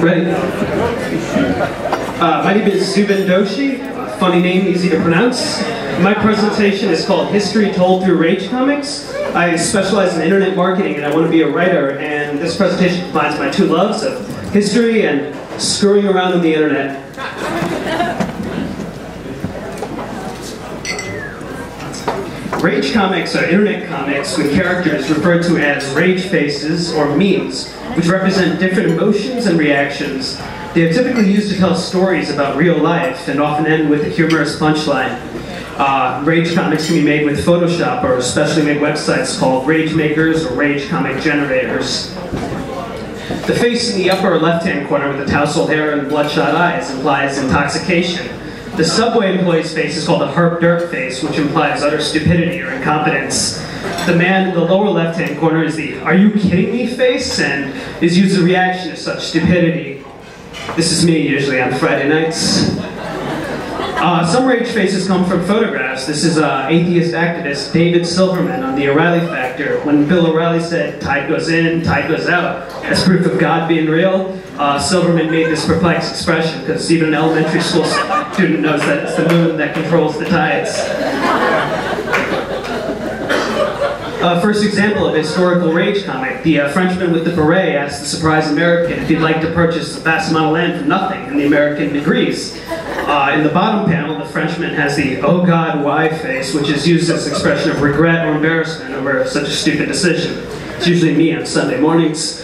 Ready? My name is Zubin Doshi. Funny name, easy to pronounce. My presentation is called History Told Through Rage Comics. I specialize in internet marketing and I want to be a writer, and this presentation combines my two loves of history and screwing around on the internet. Rage comics are internet comics with characters referred to as rage faces or memes, which represent different emotions and reactions. They are typically used to tell stories about real life and often end with a humorous punchline. Rage comics can be made with Photoshop or specially made websites called rage makers or rage comic generators. The face in the upper left-hand corner with the tousled hair and bloodshot eyes implies intoxication. The subway employee's face is called a herp derp face, which implies utter stupidity or incompetence. The man in the lower left-hand corner is the "are you kidding me" face and is used as a reaction to such stupidity. This is me usually on Friday nights. Some rage faces come from photographs. This is atheist activist David Silverman on The O'Reilly Factor. When Bill O'Reilly said, "Tide goes in, tide goes out," as proof of God being real, Silverman made this perplexed expression because even an elementary school student knows that it's the moon that controls the tides. First example of a historical rage comic. The Frenchman with the beret asks the surprised American if he'd like to purchase a vast amount of land for nothing, and the American agrees. In the bottom panel, the Frenchman has the "oh God, why" face, which is used as an expression of regret or embarrassment over such a stupid decision. It's usually me on Sunday mornings.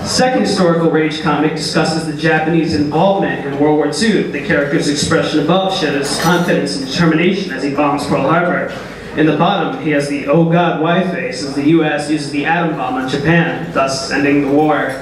Second historical rage comic discusses the Japanese involvement in World War II. The character's expression above shows confidence and determination as he bombs Pearl Harbor. In the bottom, he has the "oh God, why" face as the US uses the atom bomb on Japan, thus ending the war.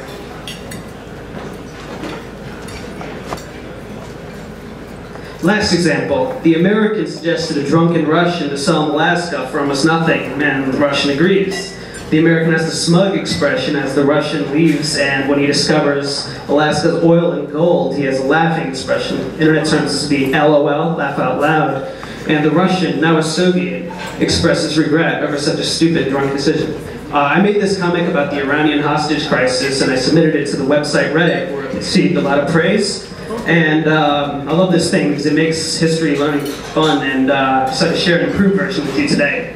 Last example, the American suggested a drunken Russian to sell him Alaska for almost nothing, and the Russian agrees. The American has the smug expression as the Russian leaves, and when he discovers Alaska's oil and gold, he has a laughing expression. Internet terms this to be LOL, laugh out loud. And the Russian, now a Soviet, expresses regret over such a stupid, drunk decision. I made this comic about the Iranian hostage crisis, and I submitted it to the website Reddit, where it received a lot of praise. And I love this thing because it makes history learning fun, and I decided to share an improved version with you today.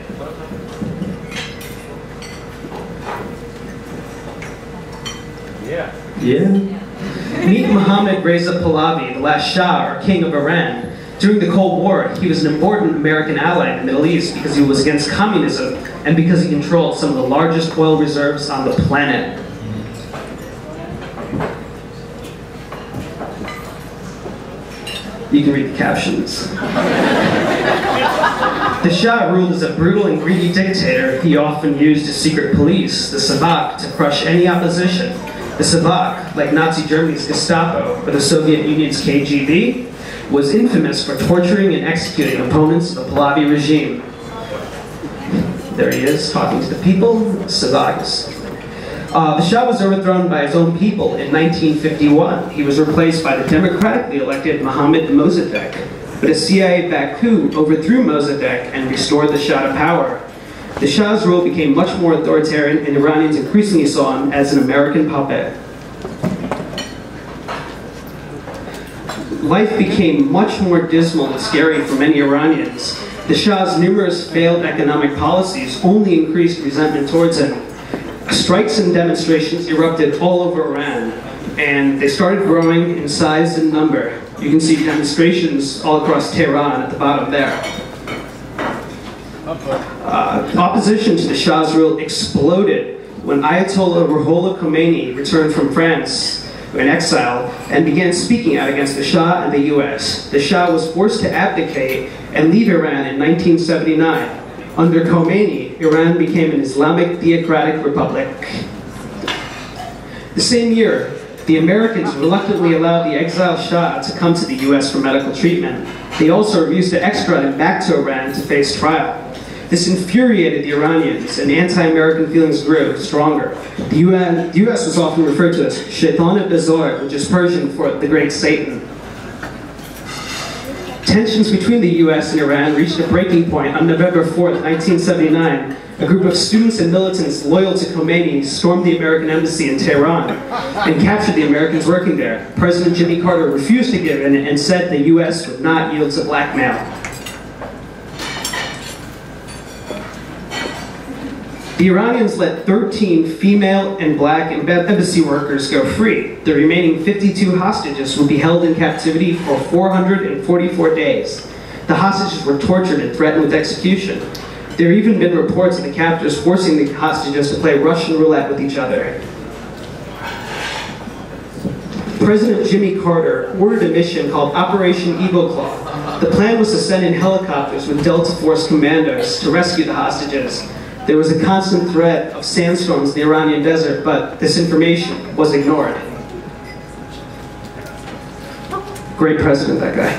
Yeah? Meet Mohammad Reza Pahlavi, the last Shah, or King of Iran. During the Cold War, he was an important American ally in the Middle East because he was against communism and because he controlled some of the largest oil reserves on the planet. You can read the captions. The Shah ruled as a brutal and greedy dictator. He often used his secret police, the Savak, to crush any opposition. The Savak, like Nazi Germany's Gestapo or the Soviet Union's KGB, was infamous for torturing and executing opponents of the Pahlavi regime. There he is, talking to the people, Savaks. The Shah was overthrown by his own people in 1951. He was replaced by the democratically elected Mohammad Mossadegh. But a CIA-backed coup overthrew Mossadegh and restored the Shah to power. The Shah's rule became much more authoritarian, and Iranians increasingly saw him as an American puppet. Life became much more dismal and scary for many Iranians. The Shah's numerous failed economic policies only increased resentment towards him. Strikes and demonstrations erupted all over Iran, and they started growing in size and number. You can see demonstrations all across Tehran at the bottom there. Opposition to the Shah's rule exploded when Ayatollah Ruhollah Khomeini returned from France in exile and began speaking out against the Shah and the US. The Shah was forced to abdicate and leave Iran in 1979. Under Khomeini, Iran became an Islamic theocratic republic. The same year, the Americans reluctantly allowed the exiled Shah to come to the US for medical treatment. They also refused to extradite him back to Iran to face trial. This infuriated the Iranians, and anti-American feelings grew stronger. The US was often referred to as Shaitan-e-Bezor, which is Persian for the Great Satan. Tensions between the US and Iran reached a breaking point on November 4th, 1979. A group of students and militants loyal to Khomeini stormed the American embassy in Tehran and captured the Americans working there. President Jimmy Carter refused to give in and said the US would not yield to blackmail. The Iranians let 13 female and black embassy workers go free. The remaining 52 hostages would be held in captivity for 444 days. The hostages were tortured and threatened with execution. There have even been reports of the captors forcing the hostages to play Russian roulette with each other. President Jimmy Carter ordered a mission called Operation Eagle Claw. The plan was to send in helicopters with Delta Force commandos to rescue the hostages. There was a constant threat of sandstorms in the Iranian desert, but this information was ignored. Great president, that guy.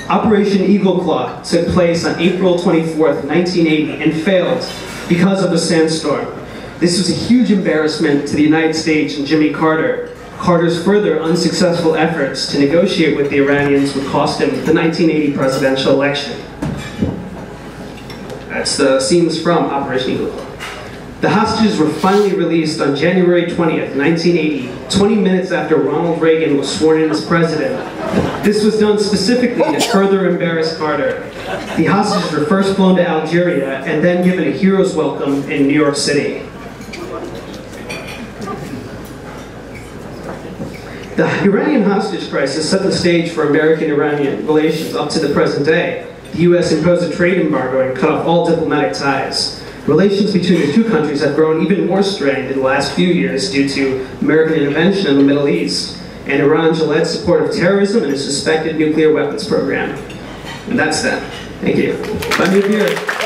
Operation Eagle Claw took place on April 24th, 1980, and failed because of the sandstorm. This was a huge embarrassment to the United States and Jimmy Carter. Carter's further unsuccessful efforts to negotiate with the Iranians would cost him the 1980 presidential election. That's the scenes from Operation Eagle Claw. The hostages were finally released on January 20th, 1980, 20 minutes after Ronald Reagan was sworn in as president. This was done specifically to further embarrass Carter. The hostages were first flown to Algeria and then given a hero's welcome in New York City. The Iranian hostage crisis set the stage for American-Iranian relations up to the present day. The U.S. imposed a trade embargo and cut off all diplomatic ties. Relations between the two countries have grown even more strained in the last few years due to American intervention in the Middle East and Iran's alleged support of terrorism and a suspected nuclear weapons program. And that's that. Thank you. Buy me a beer.